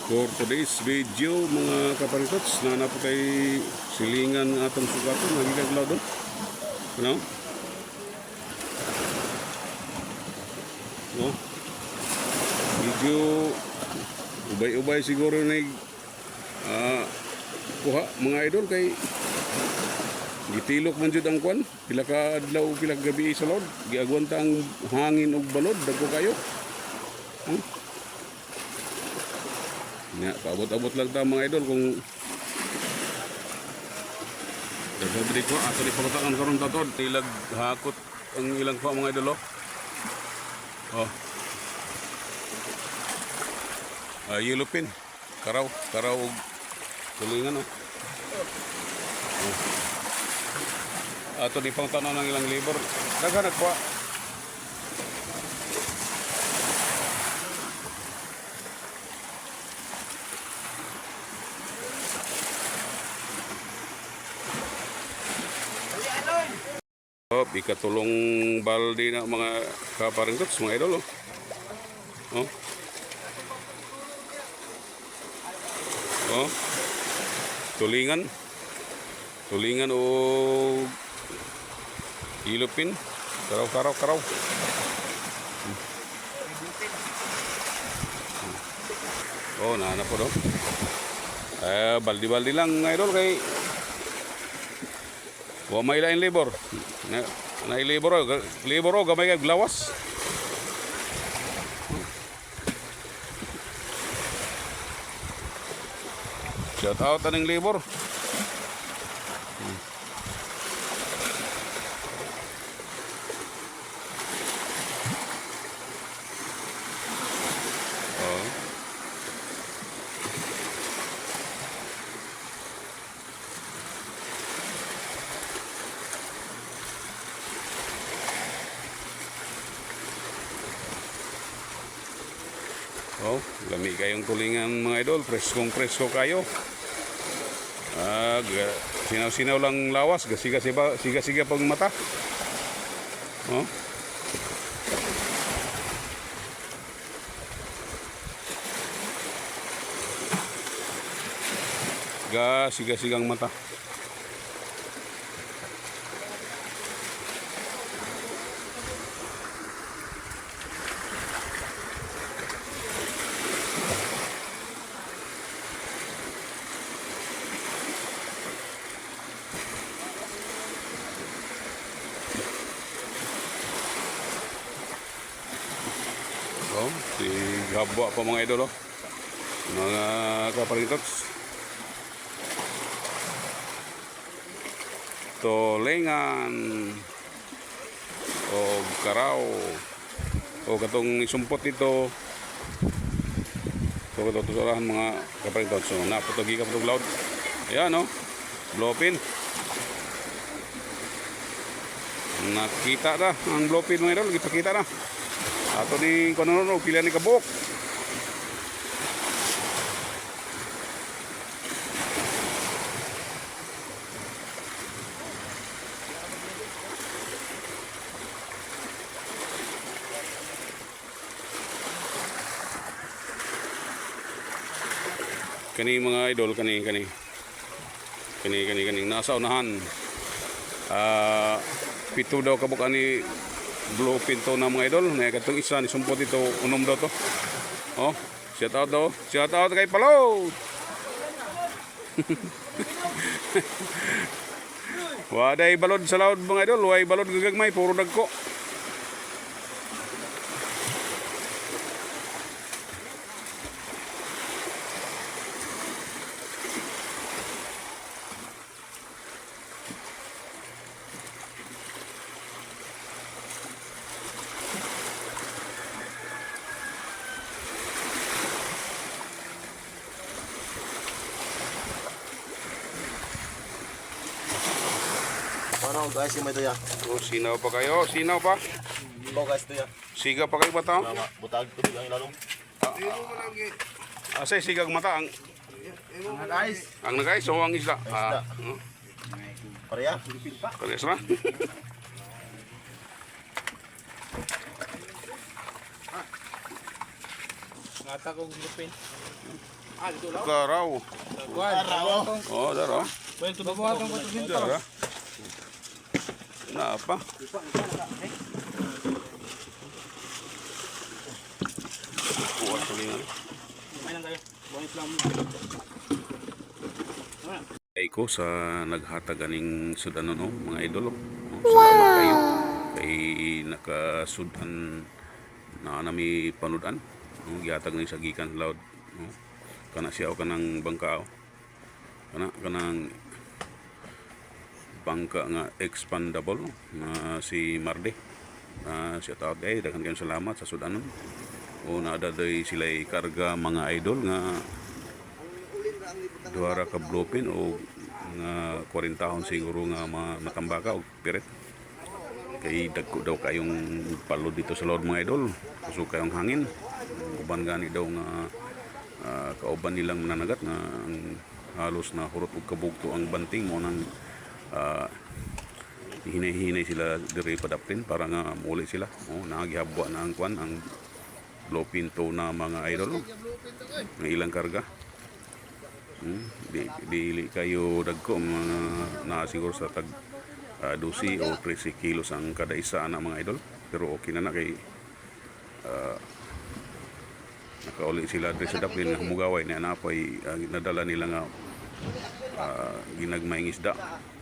For today's video mga kaparitots, na po kay silingan ng atong sugaton, nagigaglaw doon. Ano? No? Medyo ubay-ubay siguro na kuha mga idol kay gitilok man jud ang kwan, pila ka adlaw pila ka gabi sa lod, giagwanta ang hangin og balod dagko kayo. Nya paabot-abot lang ta mga idol kung dagdiri ko ato di pagtakan karon tatod ilag hakot ang ilang pa mga idol oh. Yellow pin, karaw og tulingan oh. Ato di pang tanaw ng ilang labor daghan nagkuha. Ikatulong balde na mga kaparintots mga idol oh. Tulingan o ilupin, karaw. Nahanap po daw. Baldi-baldi lang mga idol kay wa may lain labor. Na labor gamay kay glawas. Shout out aning labor. Lami kayong tulingan mga idol, presko kayo. Sinaw-sinaw lang lawas, siga pag mata. Siga-sigang mata. Si Gabwa pa mga idol mga kaparintots. Tulingan o karaw o katong isumpot dito so katutulahan mga kaparintots. So naputogi ka patog loud. Ayan blowpin. Nakita na ang blowpin mga idol, ipakita na ato ni kono pila ni kabuk. Kani mga idol kani nasa unahan. Pito daw kabuk ani blue pinto na mga idol. May katong isa ni sumpot ito unom daw to. Shout out kay Palo. Waday balod sa laod mga idol, way balod gagagmay puro dagko. Ano guys, yung may tuya. Sinaw pa kayo, sinaw pa. Ibaw guys tuya. Siga pa kayo bata. Butag tubig ang ilalong. Asay sigag mata ang Guys. ang nagay so ang isla. Pareha. Parehas na. Ngata kong lupin. Karaw. Kuan. Oh, dara. Well, to babuhatong ko to dito. Dara. Na apa? Kuha ko niya. May lang kayo. Buhay flam. Ay ko sa naghatag aning sudan no, mga idol. Salamat kayo kay nakasudan na nami panudan. Gihatag ni sa gikan loud. Kana siya o kanang bangka. Kanang bangka nga expandable na si Marde. Siya tawag ay daghan kayong salamat sa sudanon. O nadaday sila'y karga mga idol nga duara ka blopin o nga 40 taon siguro nga matambaka o piret. Kay dagko daw kayong palo dito sa loob mga idol. Kuso kayong hangin. Uban gani daw nga kauban nilang nananagat nga halos na hurot ug kabugto ang banting mo nang hinay-hinay sila diri padaptin para nga muli sila. Nagihabwa na ang kwan ang blowpin na mga idol ng ilang karga. Dili kayo dagko mga na siguro sa tag 12 o 13 kilos ang kada isa na mga idol, pero okay na kay nakauli sila diri sa daplin nga humugaway na napay nadala nila nga ginagmayng isda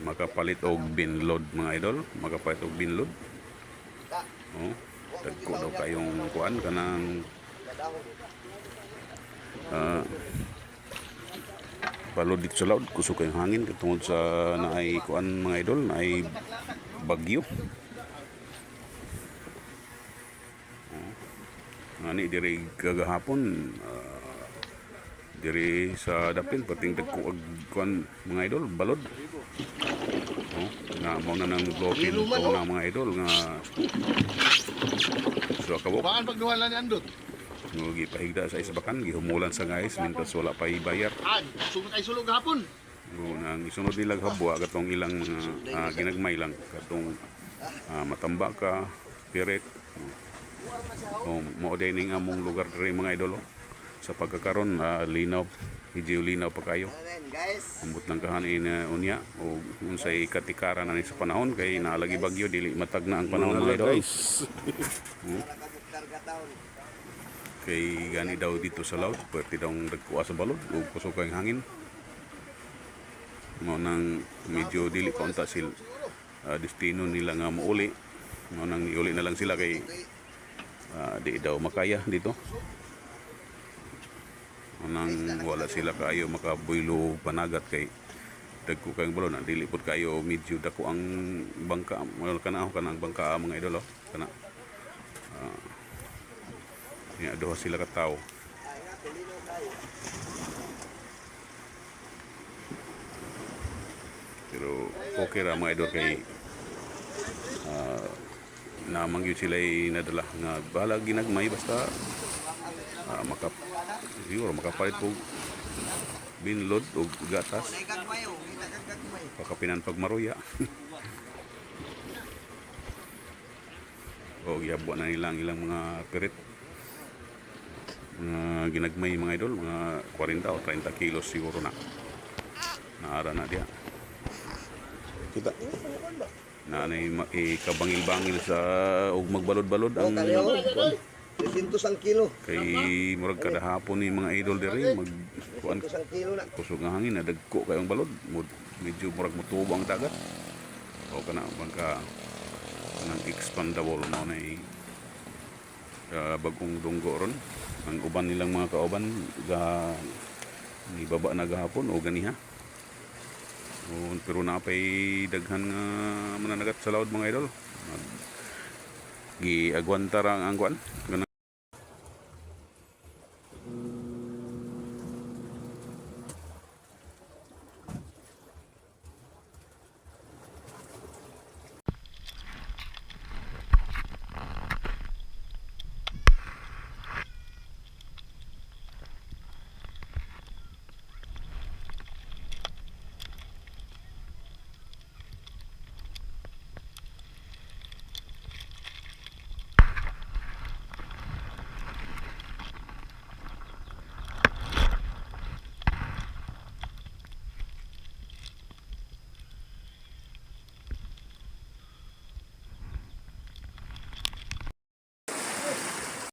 makapalit og binload mga idol, makapalit og binload. Dagko daw kayong kuan kanang balod dito sa laod, kusog kayong hangin tungod sa naay kuan mga idol, naay bagyo. Ani diri kagahapon diri sa dapin pating dagko og kuan mga idol balod. Nga mo na nang blowpin to na mga idol nga so kabok. Baan pagduwala ni Andot? Nugi pahigda sa isabakan, gihumulan sa guys, mintas wala pa ibayar. Sugod ay sulog hapon. Nang isunod nila habwa katong ilang ginagmay lang katong matamba ka, piret. Mao day ning among lugar diri mga idol. Sa pagkakaron linaw, medyo linaw pa kayo. Ambot lang kahanin unya o unsay katikaran ani sa panahon kay naalagi bagyo dili matag na ang panahon mga idol. Kay gani daw dito sa laut, pwede daw nagkuha sa balod o kusog kayong hangin. Mo nang medyo dili pa unta sil destino nila nga mauli. Mo nang iuli na lang sila kay di daw makaya dito. Mo nang wala sila kayo makabuylo panagat kay dagko kayong balon dili pud kayo medyo dako ang bangka wala kanang bangka mga idol kana doha sila ka tao. Pero okay ra mga idol kay namang yun sila nadala nga bahala ginagmay basta siguro makapalit po binload o gatas pakapinan pagmaruya. O gihabwa na nilang ilang mga pirit ginagmay mga idol, mga 40 o 30 kilos siguro na naara na diya. Kita na kabangil-bangil sa og magbalod-balod ang 300 ang kilo. kay murag kada hapon ni mga idol diri mag kuan 300 ang kilo na. kusog nga hangin na dagko kayong balod medyo murag mutubo ang dagat o kana bangka kanang expandable mo na bagong dunggo ron ang uban nilang mga kauban ni baba na gahapon o ganiha. Pero napay daghan nga mananagat sa laod mga idol. Giagwanta ra ang kuan.